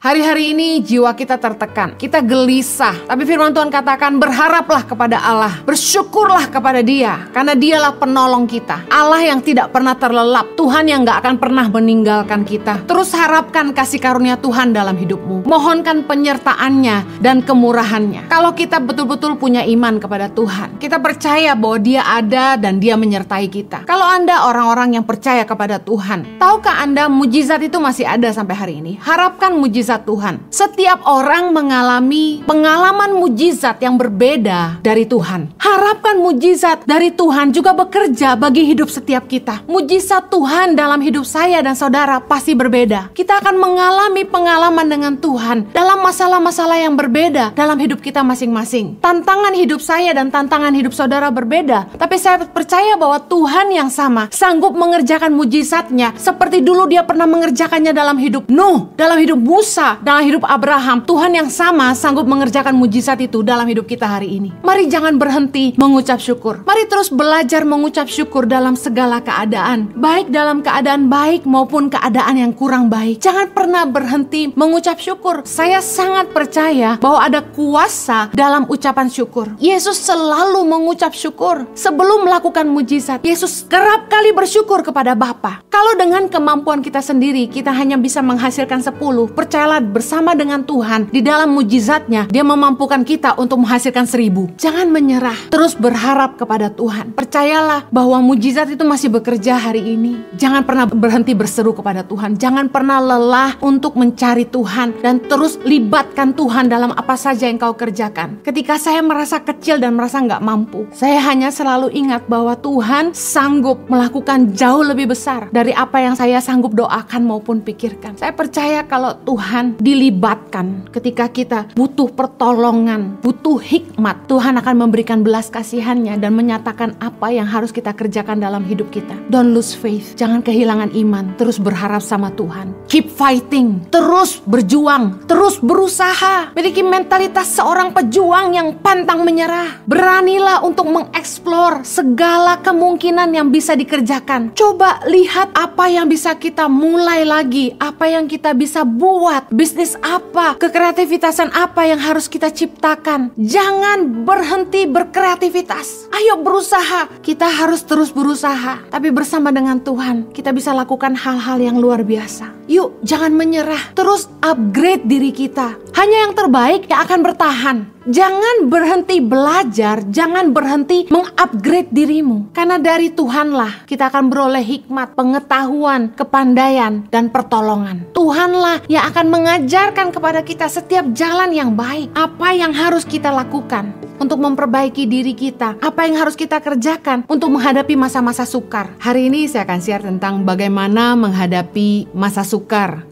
Hari-hari ini jiwa kita tertekan, kita gelisah. Tapi firman Tuhan katakan, berharaplah kepada Allah, bersyukurlah kepada Dia, karena Dialah penolong kita. Allah yang tidak pernah terlelap, Tuhan yang gak akan pernah meninggalkan kita. Terus harapkan kasih karunia Tuhan dalam hidupmu. Mohonkan penyertaannya dan kemurahannya. Kalau kita betul-betul punya iman kepada Tuhan, kita percaya bahwa Dia ada dan Dia menyertai kita. Kalau Anda orang-orang yang percaya kepada Tuhan, tahukah Anda mujizat itu masih ada sampai hari ini? Harapkan mujizat Tuhan. Setiap orang mengalami pengalaman mujizat yang berbeda dari Tuhan. Harapkan mujizat dari Tuhan juga bekerja bagi hidup setiap kita. Mujizat Tuhan dalam hidup saya dan saudara pasti berbeda. Kita akan mengalami pengalaman dengan Tuhan dalam masalah-masalah yang berbeda dalam hidup kita masing-masing. Tantangan hidup saya dan tantangan hidup saudara berbeda, tapi saya percaya bahwa Tuhan yang sama sanggup mengerjakan mujizatnya seperti dulu Dia pernah mengerjakannya dalam hidup Nuh, dalam hidup Musa, dalam hidup Abraham. Tuhan yang sama sanggup mengerjakan mujizat itu dalam hidup kita hari ini. Mari jangan berhenti mengucap syukur. Mari terus belajar mengucap syukur dalam segala keadaan, baik dalam keadaan baik maupun keadaan yang kurang baik. Jangan pernah berhenti mengucap syukur. Saya sangat percaya bahwa ada kuasa dalam ucapan syukur. Yesus selalu mengucap syukur sebelum melakukan mujizat. Yesus kerap kali bersyukur kepada Bapa. Kalau dengan kemampuan kita sendiri kita hanya bisa menghasilkan 10, percayalah bersama dengan Tuhan di dalam mujizatnya Dia memampukan kita untuk menghasilkan 1000. Jangan menyerah, terus berharap kepada Tuhan. Percayalah bahwa mujizat itu masih bekerja hari ini. Jangan pernah berhenti berseru kepada Tuhan. Jangan pernah lelah untuk mencari Tuhan dan terus libatkan Tuhan dalam apa saja yang kau kerjakan. Ketika saya merasa kecil dan merasa nggak mampu, saya hanya selalu ingat bahwa Tuhan sanggup melakukan jauh lebih besar dari apa yang saya sanggup doakan maupun pikirkan. Saya percaya kalau Tuhan dilibatkan ketika kita butuh pertolongan, butuh hikmat, Tuhan akan memberikan belas kasihannya dan menyatakan apa yang harus kita kerjakan dalam hidup kita. Don't lose faith, jangan kehilangan iman, terus berharap sama Tuhan. Keep fighting, terus berjuang, terus berusaha. Miliki mentalitas seorang pejuang yang pantang menyerah. Beranilah untuk mengeksplor segala kemungkinan yang bisa dikerjakan. Coba lihat apa yang bisa kita mulai lagi, apa yang kita bisa buat, bisnis apa, kekreativitasan apa yang harus kita ciptakan. Jangan berhenti berkreativitas. Ayo berusaha. Kita harus terus berusaha. Tapi bersama dengan Tuhan, kita bisa lakukan hal-hal yang luar biasa. Yuk, jangan menyerah. Terus upgrade diri kita. Hanya yang terbaik yang akan bertahan. Jangan berhenti belajar, jangan berhenti mengupgrade dirimu. Karena dari Tuhanlah kita akan beroleh hikmat, pengetahuan, kepandaian, dan pertolongan. Tuhanlah yang akan mengajarkan kepada kita setiap jalan yang baik. Apa yang harus kita lakukan untuk memperbaiki diri kita. Apa yang harus kita kerjakan untuk menghadapi masa-masa sukar. Hari ini saya akan share tentang bagaimana menghadapi masa sukar.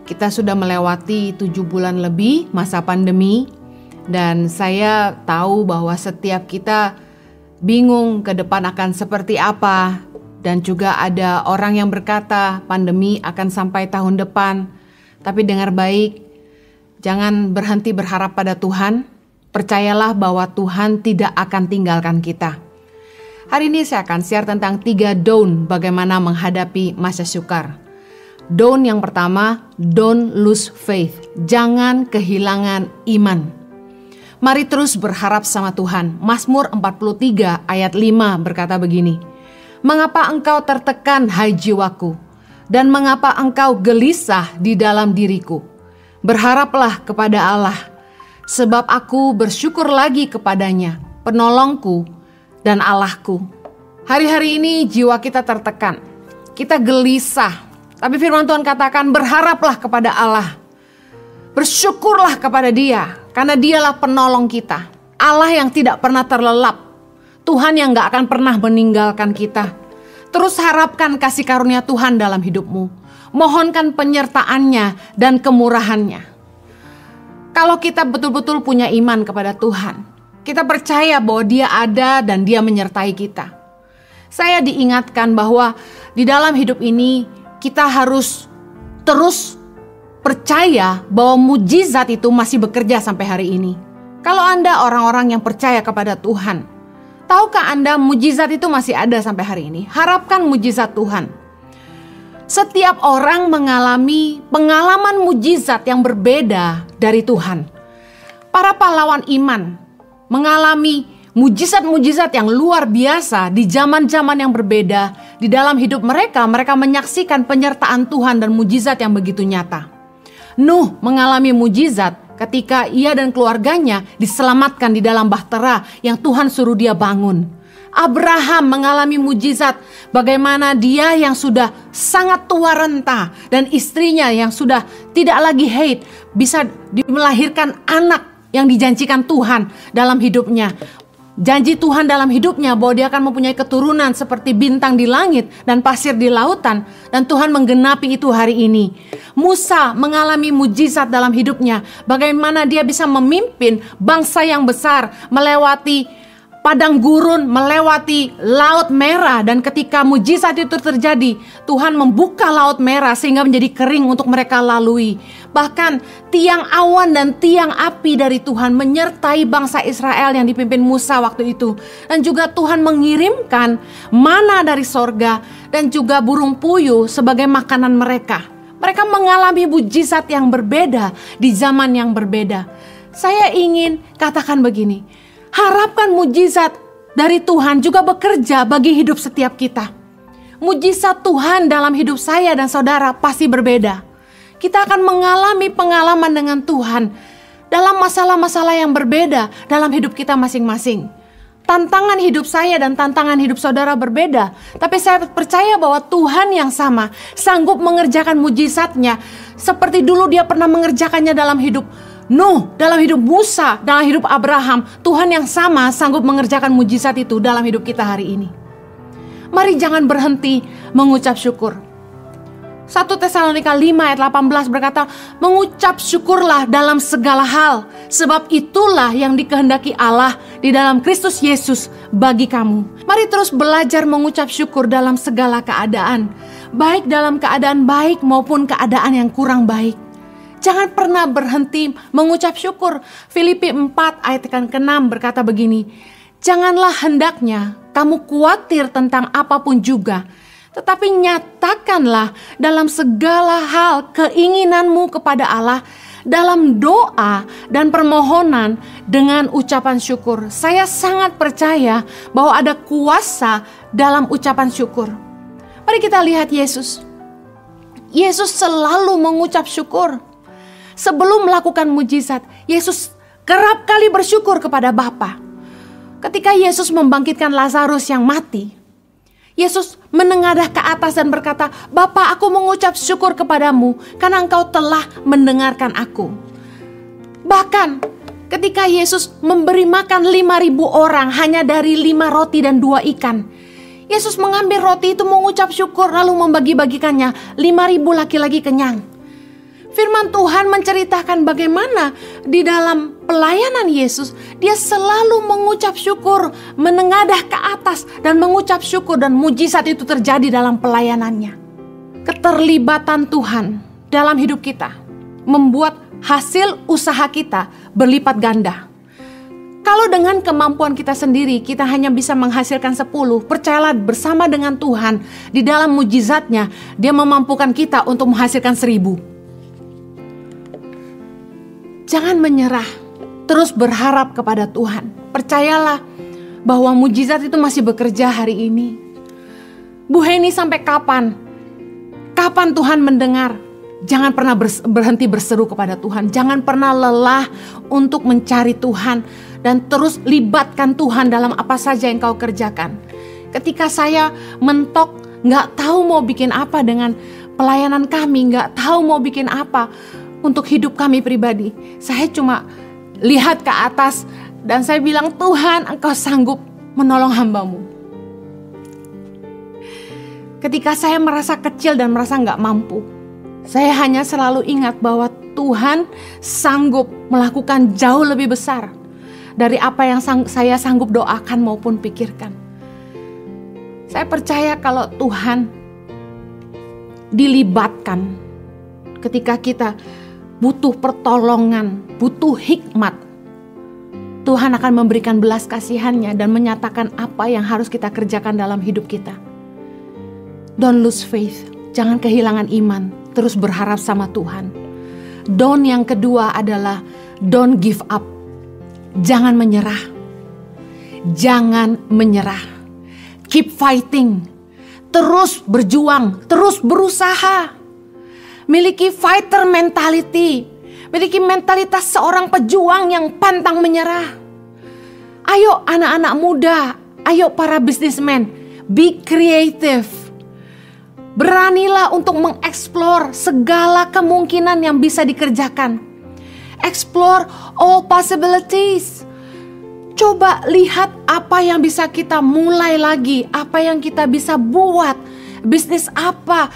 Kita sudah melewati 7 bulan lebih masa pandemi. Dan saya tahu bahwa setiap kita bingung ke depan akan seperti apa. Dan juga ada orang yang berkata pandemi akan sampai tahun depan. Tapi dengar baik, jangan berhenti berharap pada Tuhan. Percayalah bahwa Tuhan tidak akan tinggalkan kita. Hari ini saya akan share tentang 3 don't bagaimana menghadapi masa sukar. Don't yang pertama, don't lose faith. Jangan kehilangan iman. Mari terus berharap sama Tuhan. Mazmur 43 ayat 5 berkata begini. Mengapa engkau tertekan hai jiwaku? Dan mengapa engkau gelisah di dalam diriku? Berharaplah kepada Allah. Sebab aku bersyukur lagi kepadanya, penolongku dan Allahku. Hari-hari ini jiwa kita tertekan. Kita gelisah. Tapi firman Tuhan katakan berharaplah kepada Allah. Bersyukurlah kepada Dia. Karena Dialah penolong kita. Allah yang tidak pernah terlelap. Tuhan yang gak akan pernah meninggalkan kita. Terus harapkan kasih karunia Tuhan dalam hidupmu. Mohonkan penyertaannya dan kemurahannya. Kalau kita betul-betul punya iman kepada Tuhan, kita percaya bahwa Dia ada dan Dia menyertai kita. Saya diingatkan bahwa di dalam hidup ini kita harus terus percaya bahwa mujizat itu masih bekerja sampai hari ini. Kalau Anda orang-orang yang percaya kepada Tuhan, tahukah Anda mujizat itu masih ada sampai hari ini? Harapkan mujizat Tuhan. Setiap orang mengalami pengalaman mujizat yang berbeda dari Tuhan. Para pahlawan iman mengalami mujizat-mujizat yang luar biasa di zaman-zaman yang berbeda. Di dalam hidup mereka, mereka menyaksikan penyertaan Tuhan dan mujizat yang begitu nyata. Nuh mengalami mujizat ketika ia dan keluarganya diselamatkan di dalam bahtera yang Tuhan suruh dia bangun. Abraham mengalami mujizat bagaimana dia yang sudah sangat tua renta dan istrinya yang sudah tidak lagi haid bisa melahirkan anak yang dijanjikan Tuhan dalam hidupnya. Janji Tuhan dalam hidupnya bahwa dia akan mempunyai keturunan seperti bintang di langit dan pasir di lautan, dan Tuhan menggenapi itu hari ini. Musa mengalami mujizat dalam hidupnya, bagaimana dia bisa memimpin bangsa yang besar melewati padang gurun, melewati laut merah, dan ketika mujizat itu terjadi, Tuhan membuka laut merah sehingga menjadi kering untuk mereka lalui. Bahkan tiang awan dan tiang api dari Tuhan menyertai bangsa Israel yang dipimpin Musa waktu itu. Dan juga Tuhan mengirimkan mana dari sorga dan juga burung puyuh sebagai makanan mereka. Mereka mengalami mujizat yang berbeda di zaman yang berbeda. Saya ingin katakan begini, harapkan mujizat dari Tuhan juga bekerja bagi hidup setiap kita. Mujizat Tuhan dalam hidup saya dan saudara pasti berbeda. Kita akan mengalami pengalaman dengan Tuhan dalam masalah-masalah yang berbeda dalam hidup kita masing-masing. Tantangan hidup saya dan tantangan hidup saudara berbeda. Tapi saya percaya bahwa Tuhan yang sama sanggup mengerjakan mujizatnya seperti dulu dia pernah mengerjakannya dalam hidup Nuh, dalam hidup Musa, dalam hidup Abraham. Tuhan yang sama sanggup mengerjakan mujizat itu dalam hidup kita hari ini. Mari jangan berhenti mengucap syukur. 1 Tesalonika 5 ayat 18 berkata, mengucap syukurlah dalam segala hal, sebab itulah yang dikehendaki Allah di dalam Kristus Yesus bagi kamu. Mari terus belajar mengucap syukur dalam segala keadaan, baik dalam keadaan baik maupun keadaan yang kurang baik. Jangan pernah berhenti mengucap syukur. Filipi 4 ayat ke-6 berkata begini, janganlah hendaknya kamu khawatir tentang apapun juga, tetapi nyatakanlah dalam segala hal keinginanmu kepada Allah dalam doa dan permohonan dengan ucapan syukur. Saya sangat percaya bahwa ada kuasa dalam ucapan syukur. Mari kita lihat Yesus. Yesus selalu mengucap syukur. Sebelum melakukan mujizat, Yesus kerap kali bersyukur kepada Bapa. Ketika Yesus membangkitkan Lazarus yang mati, Yesus menengadah ke atas dan berkata, Bapa, aku mengucap syukur kepadamu karena engkau telah mendengarkan aku. Bahkan ketika Yesus memberi makan 5.000 orang hanya dari 5 roti dan 2 ikan, Yesus mengambil roti itu mengucap syukur lalu membagi-bagikannya, 5.000 laki-laki kenyang. Firman Tuhan menceritakan bagaimana di dalam pelayanan Yesus, dia selalu mengucap syukur, menengadah ke atas dan mengucap syukur, dan mujizat itu terjadi dalam pelayanannya. Keterlibatan Tuhan dalam hidup kita membuat hasil usaha kita berlipat ganda. Kalau dengan kemampuan kita sendiri kita hanya bisa menghasilkan 10, percayalah bersama dengan Tuhan di dalam mujizatnya, dia memampukan kita untuk menghasilkan 1000. Jangan menyerah, terus berharap kepada Tuhan. Percayalah bahwa mujizat itu masih bekerja hari ini. Bu Heni, sampai kapan? Kapan Tuhan mendengar? Jangan pernah berhenti berseru kepada Tuhan. Jangan pernah lelah untuk mencari Tuhan. Dan terus libatkan Tuhan dalam apa saja yang kau kerjakan. Ketika saya mentok, gak tahu mau bikin apa dengan pelayanan kami, gak tahu mau bikin apa untuk hidup kami pribadi, saya cuma lihat ke atas dan saya bilang, Tuhan, engkau sanggup menolong hamba-Mu. Ketika saya merasa kecil dan merasa gak mampu, saya hanya selalu ingat bahwa Tuhan sanggup melakukan jauh lebih besar dari apa yang saya sanggup doakan maupun pikirkan. Saya percaya kalau Tuhan dilibatkan ketika kita butuh pertolongan, butuh hikmat, Tuhan akan memberikan belas kasihannya dan menyatakan apa yang harus kita kerjakan dalam hidup kita. Don't lose faith. jangan kehilangan iman, terus berharap sama Tuhan. Don't yang kedua adalah don't give up. Jangan menyerah. Jangan menyerah. Keep fighting. Terus berjuang, terus berusaha. Miliki fighter mentality. Miliki mentalitas seorang pejuang yang pantang menyerah. Ayo anak-anak muda, ayo para businessmen, be creative. Beranilah untuk mengeksplor segala kemungkinan yang bisa dikerjakan. Explore all possibilities. Coba lihat apa yang bisa kita mulai lagi, apa yang kita bisa buat, bisnis apa,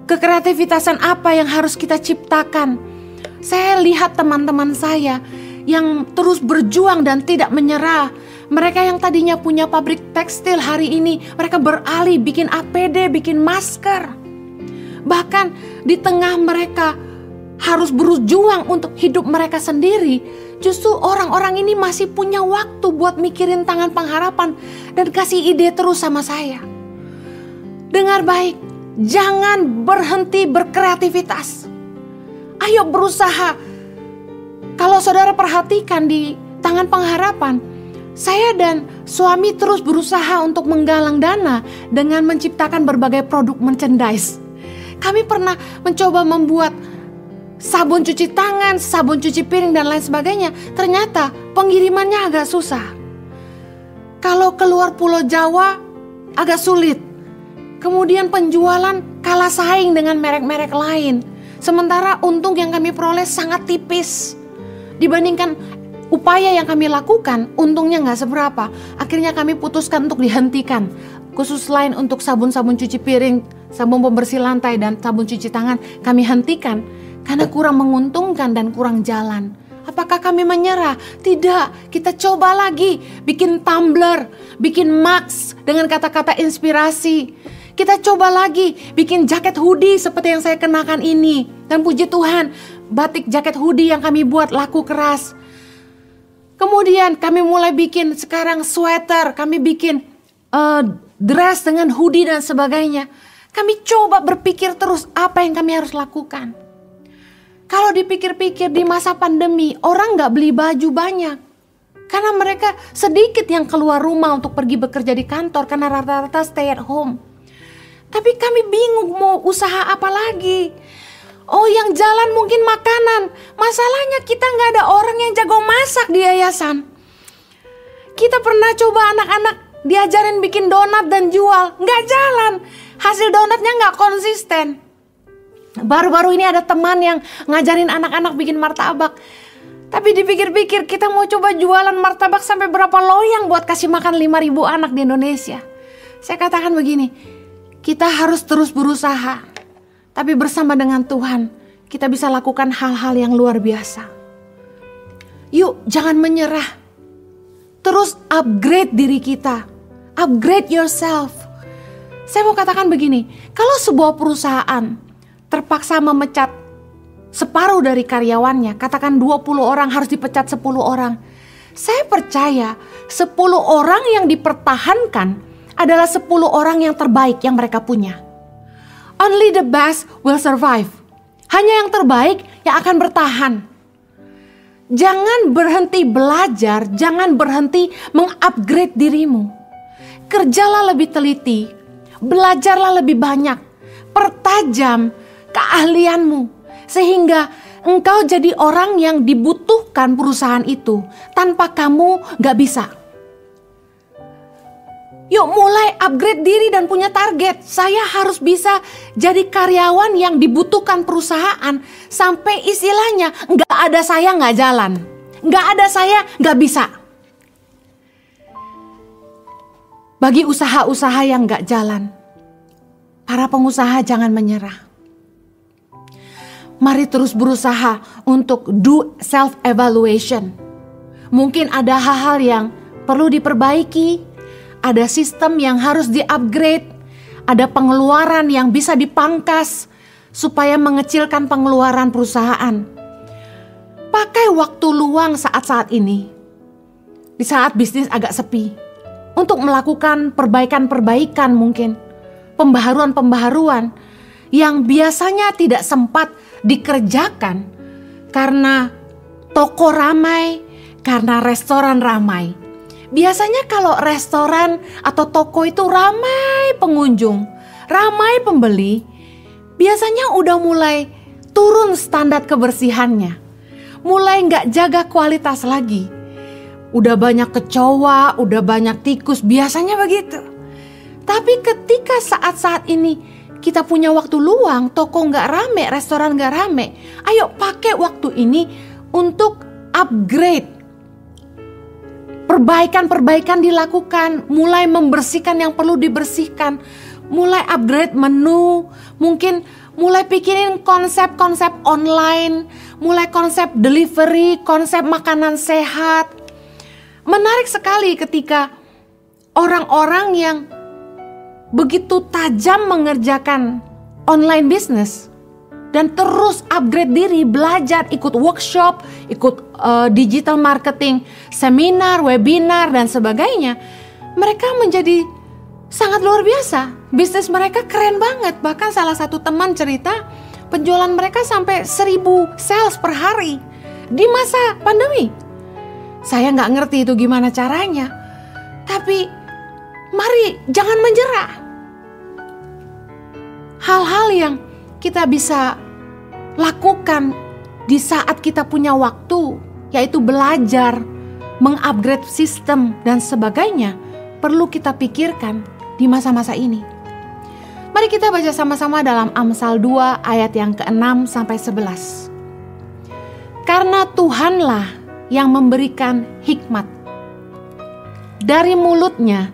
kekreativitasan apa yang harus kita ciptakan. Saya lihat teman-teman saya yang terus berjuang dan tidak menyerah. Mereka yang tadinya punya pabrik tekstil hari ini, mereka beralih bikin APD, bikin masker. Bahkan di tengah mereka harus berjuang untuk hidup mereka sendiri, justru orang-orang ini masih punya waktu buat mikirin Tangan Pengharapan dan kasih ide terus sama saya. Dengar baik, jangan berhenti berkreativitas. Ayo berusaha. Kalau saudara perhatikan di Tangan Pengharapan, saya dan suami terus berusaha untuk menggalang dana dengan menciptakan berbagai produk merchandise. Kami pernah mencoba membuat sabun cuci tangan, sabun cuci piring dan lain sebagainya. Ternyata pengirimannya agak susah. Kalau keluar Pulau Jawa agak sulit. Kemudian penjualan kalah saing dengan merek-merek lain. Sementara untung yang kami peroleh sangat tipis. Dibandingkan upaya yang kami lakukan, untungnya nggak seberapa. Akhirnya kami putuskan untuk dihentikan. Khusus lain untuk sabun-sabun cuci piring, sabun pembersih lantai, dan sabun cuci tangan kami hentikan. Karena kurang menguntungkan dan kurang jalan. Apakah kami menyerah? Tidak, kita coba lagi. Bikin tumbler, bikin mugs dengan kata-kata inspirasi. Kita coba lagi bikin jaket hoodie seperti yang saya kenakan ini. Dan puji Tuhan, batik jaket hoodie yang kami buat laku keras. Kemudian kami mulai bikin sekarang sweater, kami bikin dress dengan hoodie dan sebagainya. Kami coba berpikir terus apa yang kami harus lakukan. Kalau dipikir-pikir di masa pandemi, orang gak beli baju banyak. Karena mereka sedikit yang keluar rumah untuk pergi bekerja di kantor karena rata-rata stay at home. Tapi kami bingung mau usaha apa lagi. Oh, yang jalan mungkin makanan. Masalahnya kita gak ada orang yang jago masak di yayasan. Kita pernah coba anak-anak diajarin bikin donat dan jual. Gak jalan. Hasil donatnya gak konsisten. Baru-baru ini ada teman yang ngajarin anak-anak bikin martabak. Tapi dipikir-pikir kita mau coba jualan martabak sampai berapa loyang buat kasih makan 5.000 anak di Indonesia. Saya katakan begini, kita harus terus berusaha. Tapi bersama dengan Tuhan, kita bisa lakukan hal-hal yang luar biasa. Yuk, jangan menyerah. Terus upgrade diri kita. Upgrade yourself. Saya mau katakan begini, kalau sebuah perusahaan terpaksa memecat separuh dari karyawannya, katakan 20 orang harus dipecat 10 orang. Saya percaya 10 orang yang dipertahankan adalah 10 orang yang terbaik yang mereka punya. Only the best will survive. Hanya yang terbaik yang akan bertahan. Jangan berhenti belajar, jangan berhenti mengupgrade dirimu. Kerjalah lebih teliti, belajarlah lebih banyak, pertajam keahlianmu, sehingga engkau jadi orang yang dibutuhkan perusahaan itu. Tanpa kamu gak bisa. Yuk mulai upgrade diri dan punya target. Saya harus bisa jadi karyawan yang dibutuhkan perusahaan. Sampai istilahnya gak ada saya gak jalan, gak ada saya gak bisa. Bagi usaha-usaha yang gak jalan, para pengusaha jangan menyerah. Mari terus berusaha untuk do self-evaluation. Mungkin ada hal-hal yang perlu diperbaiki, ada sistem yang harus di-upgrade, ada pengeluaran yang bisa dipangkas supaya mengecilkan pengeluaran perusahaan. Pakai waktu luang saat-saat ini, di saat bisnis agak sepi, untuk melakukan perbaikan-perbaikan mungkin, pembaharuan-pembaharuan yang biasanya tidak sempat dikerjakan karena toko ramai, karena restoran ramai. Biasanya kalau restoran atau toko itu ramai pengunjung, ramai pembeli, biasanya udah mulai turun standar kebersihannya, mulai nggak jaga kualitas lagi. Udah banyak kecoa, udah banyak tikus, biasanya begitu. Tapi ketika saat-saat ini kita punya waktu luang, toko nggak rame, restoran nggak rame, ayo pakai waktu ini untuk upgrade. Perbaikan-perbaikan dilakukan, mulai membersihkan yang perlu dibersihkan, mulai upgrade menu, mungkin mulai pikirin konsep-konsep online, mulai konsep delivery, konsep makanan sehat. Menarik sekali ketika orang-orang yang begitu tajam mengerjakan online business dan terus upgrade diri, belajar, ikut workshop, ikut digital marketing, seminar, webinar, dan sebagainya. Mereka menjadi sangat luar biasa. Bisnis mereka keren banget. Bahkan salah satu teman cerita penjualan mereka sampai 1.000 sales per hari di masa pandemi. Saya nggak ngerti itu gimana caranya. Tapi mari jangan menyerah. Hal-hal yang kita bisa lakukan di saat kita punya waktu, yaitu belajar, mengupgrade sistem dan sebagainya, perlu kita pikirkan di masa-masa ini. Mari kita baca sama-sama dalam Amsal 2 ayat yang ke-6 sampai 11. Karena Tuhanlah yang memberikan hikmat. Dari mulutnya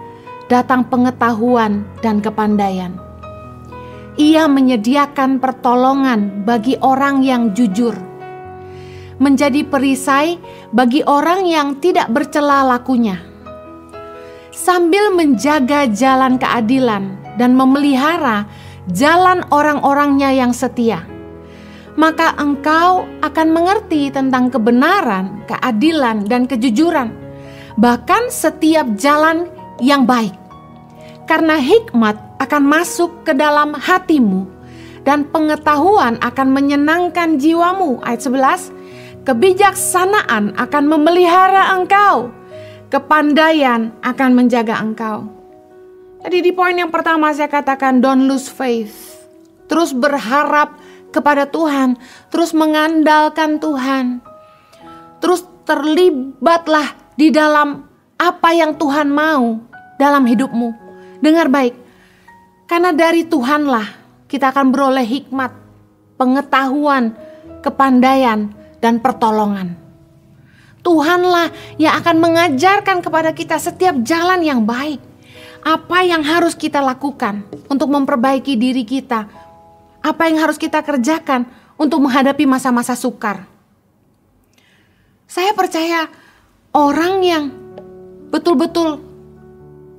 datang pengetahuan dan kepandaian. Ia menyediakan pertolongan bagi orang yang jujur, menjadi perisai bagi orang yang tidak bercela lakunya, sambil menjaga jalan keadilan dan memelihara jalan orang-orangnya yang setia. Maka engkau akan mengerti tentang kebenaran, keadilan, dan kejujuran, bahkan setiap jalan yang baik. Karena hikmat akan masuk ke dalam hatimu, dan pengetahuan akan menyenangkan jiwamu. Ayat 11, kebijaksanaan akan memelihara engkau, kepandaian akan menjaga engkau. Tadi di poin yang pertama saya katakan don't lose faith. Terus berharap kepada Tuhan, terus mengandalkan Tuhan. Terus terlibatlah di dalam apa yang Tuhan mau dalam hidupmu. Dengar baik, karena dari Tuhanlah kita akan beroleh hikmat, pengetahuan, kepandaian, dan pertolongan. Tuhanlah yang akan mengajarkan kepada kita setiap jalan yang baik. Apa yang harus kita lakukan untuk memperbaiki diri kita. Apa yang harus kita kerjakan untuk menghadapi masa-masa sukar. Saya percaya orang yang betul-betul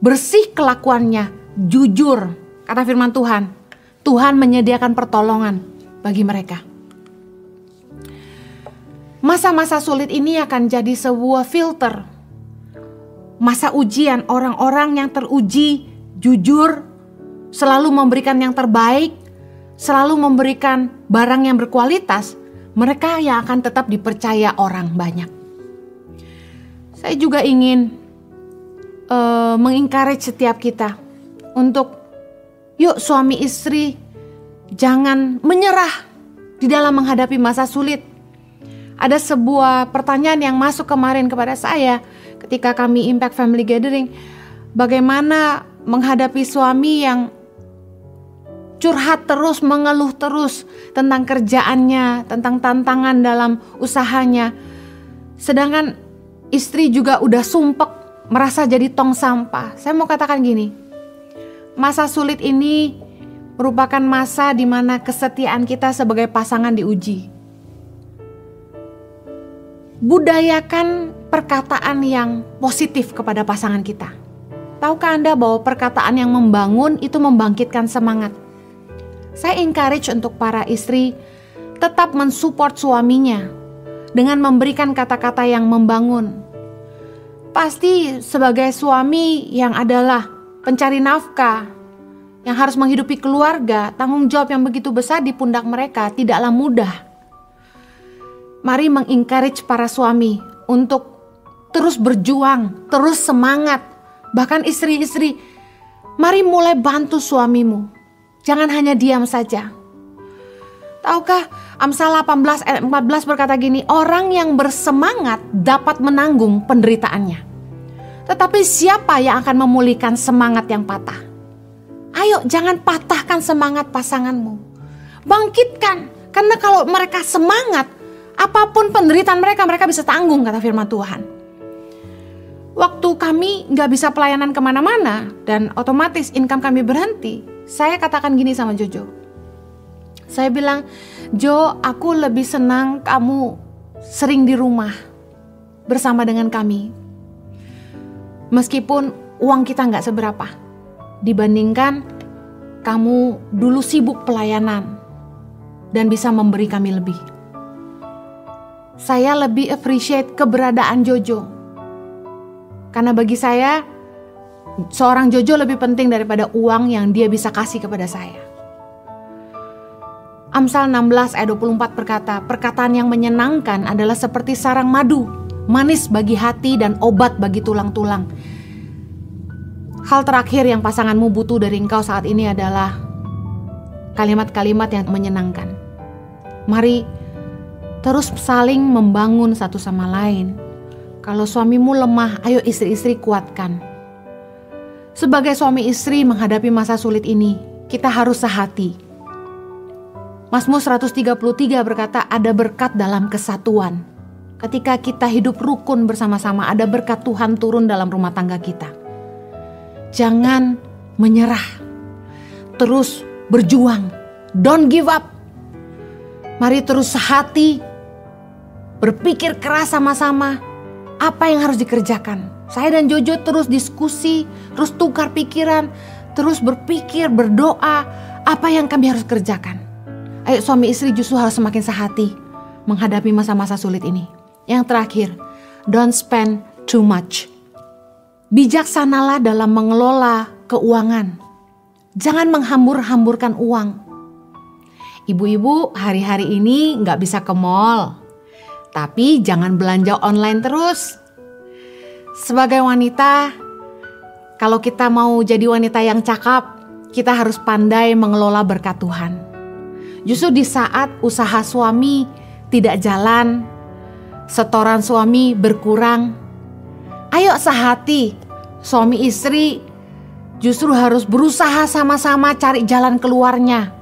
bersih kelakuannya, jujur, kata firman Tuhan, Tuhan menyediakan pertolongan bagi mereka. Masa-masa sulit ini akan jadi sebuah filter. Masa ujian, orang-orang yang teruji, jujur, selalu memberikan yang terbaik, selalu memberikan barang yang berkualitas, mereka yang akan tetap dipercaya orang banyak. Saya juga ingin mengencourage setiap kita untuk yuk suami istri jangan menyerah di dalam menghadapi masa sulit. Ada sebuah pertanyaan yang masuk kemarin kepada saya ketika kami Impact Family Gathering. Bagaimana menghadapi suami yang curhat terus, mengeluh terus tentang kerjaannya, tentang tantangan dalam usahanya. Sedangkan istri juga udah sumpek, merasa jadi tong sampah. Saya mau katakan gini, masa sulit ini merupakan masa di mana kesetiaan kita sebagai pasangan diuji. Budayakan perkataan yang positif kepada pasangan kita. Tahukah Anda bahwa perkataan yang membangun itu membangkitkan semangat? Saya encourage untuk para istri tetap mensupport suaminya dengan memberikan kata-kata yang membangun. Pasti sebagai suami yang adalah pencari nafkah, yang harus menghidupi keluarga, tanggung jawab yang begitu besar di pundak mereka tidaklah mudah. Mari mengencourage para suami untuk terus berjuang, terus semangat. Bahkan istri-istri, mari mulai bantu suamimu. Jangan hanya diam saja. Tahukah Amsal 18 ayat 14 berkata gini, orang yang bersemangat dapat menanggung penderitaannya. Tetapi siapa yang akan memulihkan semangat yang patah? Ayo jangan patahkan semangat pasanganmu. Bangkitkan, karena kalau mereka semangat, apapun penderitaan mereka, mereka bisa tanggung, kata firman Tuhan. Waktu kami gak bisa pelayanan kemana-mana dan otomatis income kami berhenti, saya katakan gini sama Jojo. Saya bilang, Jo, aku lebih senang kamu sering di rumah bersama dengan kami. Meskipun uang kita gak seberapa dibandingkan kamu dulu sibuk pelayanan dan bisa memberi kami lebih. Saya lebih appreciate keberadaan Jojo. Karena bagi saya, seorang Jojo lebih penting daripada uang yang dia bisa kasih kepada saya. Amsal 16 ayat 24 berkata, perkataan yang menyenangkan adalah seperti sarang madu, manis bagi hati dan obat bagi tulang-tulang. Hal terakhir yang pasanganmu butuh dari engkau saat ini adalah kalimat-kalimat yang menyenangkan. Mari terus saling membangun satu sama lain. Kalau suamimu lemah, ayo istri-istri kuatkan. Sebagai suami istri menghadapi masa sulit ini, kita harus sehati. Mazmur 133 berkata, ada berkat dalam kesatuan. Ketika kita hidup rukun bersama-sama, ada berkat Tuhan turun dalam rumah tangga kita. Jangan menyerah. Terus berjuang. Don't give up. Mari terus sehati. Berpikir keras sama-sama. Apa yang harus dikerjakan. Saya dan Jojo terus diskusi, terus tukar pikiran, terus berpikir, berdoa. Apa yang kami harus kerjakan. Ayo suami istri justru harus semakin sehati menghadapi masa-masa sulit ini. Yang terakhir, don't spend too much. Bijaksanalah dalam mengelola keuangan. Jangan menghambur-hamburkan uang. Ibu-ibu hari-hari ini gak bisa ke mall. Tapi jangan belanja online terus. Sebagai wanita, kalau kita mau jadi wanita yang cakap, kita harus pandai mengelola berkat Tuhan. Justru di saat usaha suami tidak jalan, setoran suami berkurang, ayo sehati, suami istri justru harus berusaha sama-sama cari jalan keluarnya.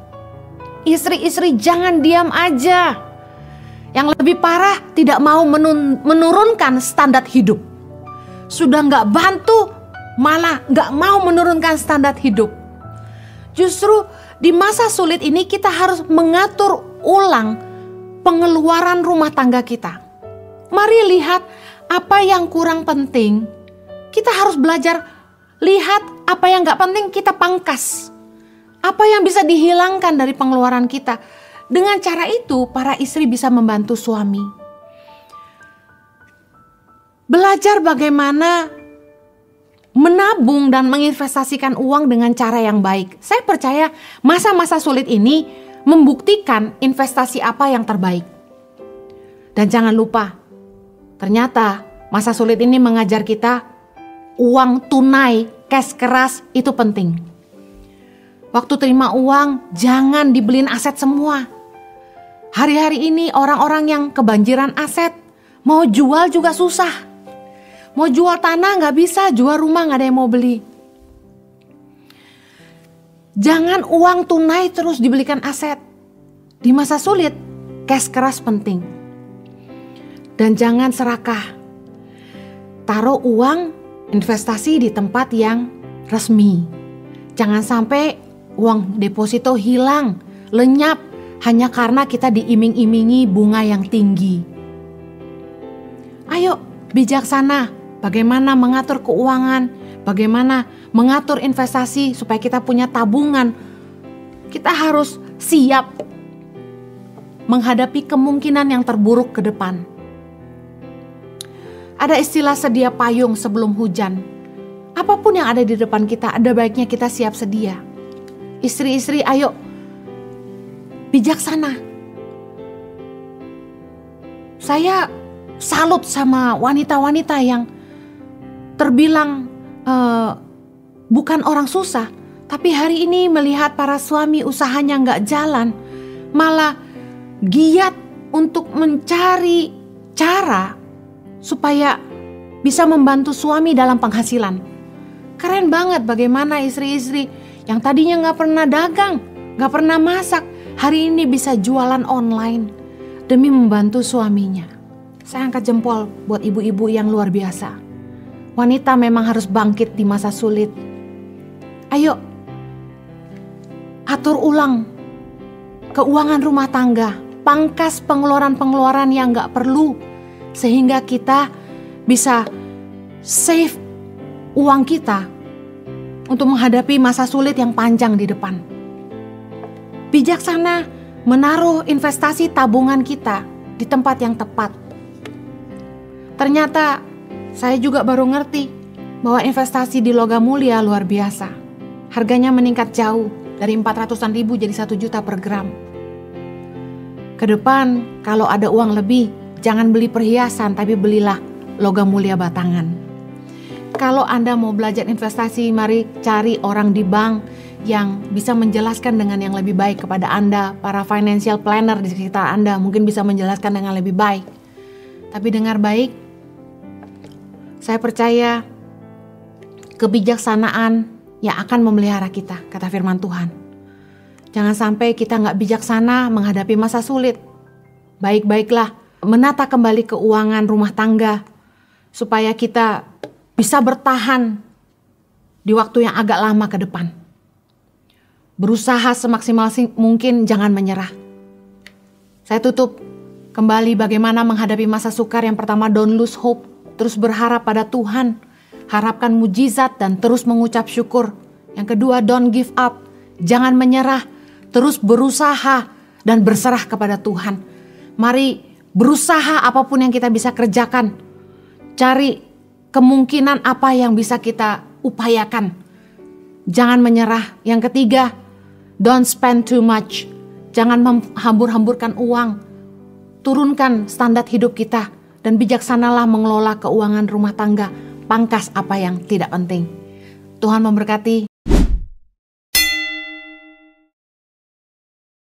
Istri-istri jangan diam aja. Yang lebih parah, tidak mau menurunkan standar hidup. Sudah gak bantu, malah gak mau menurunkan standar hidup. Justru di masa sulit ini kita harus mengatur ulang pengeluaran rumah tangga kita. Mari lihat apa yang kurang penting. Kita harus belajar lihat apa yang gak penting kita pangkas. Apa yang bisa dihilangkan dari pengeluaran kita. Dengan cara itu para istri bisa membantu suami. Belajar bagaimana menabung dan menginvestasikan uang dengan cara yang baik. Saya percaya masa-masa sulit ini membuktikan investasi apa yang terbaik. Dan jangan lupa, ternyata masa sulit ini mengajar kita uang tunai, cash keras itu penting. Waktu terima uang, jangan dibeliin aset semua. Hari-hari ini orang-orang yang kebanjiran aset, mau jual juga susah. Mau jual tanah gak bisa, jual rumah gak ada yang mau beli. Jangan uang tunai terus dibelikan aset. Di masa sulit, cash keras penting. Dan jangan serakah. Taruh uang investasi di tempat yang resmi. Jangan sampai uang deposito hilang, lenyap hanya karena kita diiming-imingi bunga yang tinggi. Ayo bijaksana. Bagaimana mengatur keuangan, bagaimana mengatur investasi supaya kita punya tabungan. Kita harus siap menghadapi kemungkinan yang terburuk ke depan. Ada istilah sedia payung sebelum hujan. Apapun yang ada di depan kita, ada baiknya kita siap sedia. Istri-istri, ayo bijaksana. Saya salut sama wanita-wanita yang terbilang bukan orang susah, tapi hari ini melihat para suami usahanya nggak jalan, malah giat untuk mencari cara supaya bisa membantu suami dalam penghasilan. Keren banget bagaimana istri-istri yang tadinya nggak pernah dagang, nggak pernah masak, hari ini bisa jualan online demi membantu suaminya. Saya angkat jempol buat ibu-ibu yang luar biasa. Wanita memang harus bangkit di masa sulit. Ayo, atur ulang keuangan rumah tangga, pangkas pengeluaran-pengeluaran yang gak perlu, sehingga kita bisa save uang kita untuk menghadapi masa sulit yang panjang di depan. Bijaksana menaruh investasi tabungan kita di tempat yang tepat. Ternyata saya juga baru ngerti bahwa investasi di logam mulia luar biasa. Harganya meningkat jauh dari 400-an ribu jadi 1 juta per gram. Kedepan kalau ada uang lebih, jangan beli perhiasan tapi belilah logam mulia batangan. Kalau Anda mau belajar investasi, mari cari orang di bank yang bisa menjelaskan dengan yang lebih baik kepada Anda. Para financial planner di sekitar Anda mungkin bisa menjelaskan dengan lebih baik. Tapi dengar baik, saya percaya kebijaksanaan yang akan memelihara kita, kata firman Tuhan. Jangan sampai kita gak bijaksana menghadapi masa sulit. Baik-baiklah menata kembali keuangan rumah tangga, supaya kita bisa bertahan di waktu yang agak lama ke depan. Berusaha semaksimal mungkin, jangan menyerah. Saya tutup kembali bagaimana menghadapi masa sukar. Yang pertama, don't lose hope. Terus berharap pada Tuhan. Harapkan mujizat dan terus mengucap syukur. Yang kedua, don't give up. Jangan menyerah. Terus berusaha dan berserah kepada Tuhan. Mari berusaha apapun yang kita bisa kerjakan. Cari kemungkinan apa yang bisa kita upayakan. Jangan menyerah. Yang ketiga, don't spend too much. Jangan menghambur-hamburkan uang. Turunkan standar hidup kita. Dan bijaksanalah mengelola keuangan rumah tangga. Pangkas apa yang tidak penting. Tuhan memberkati.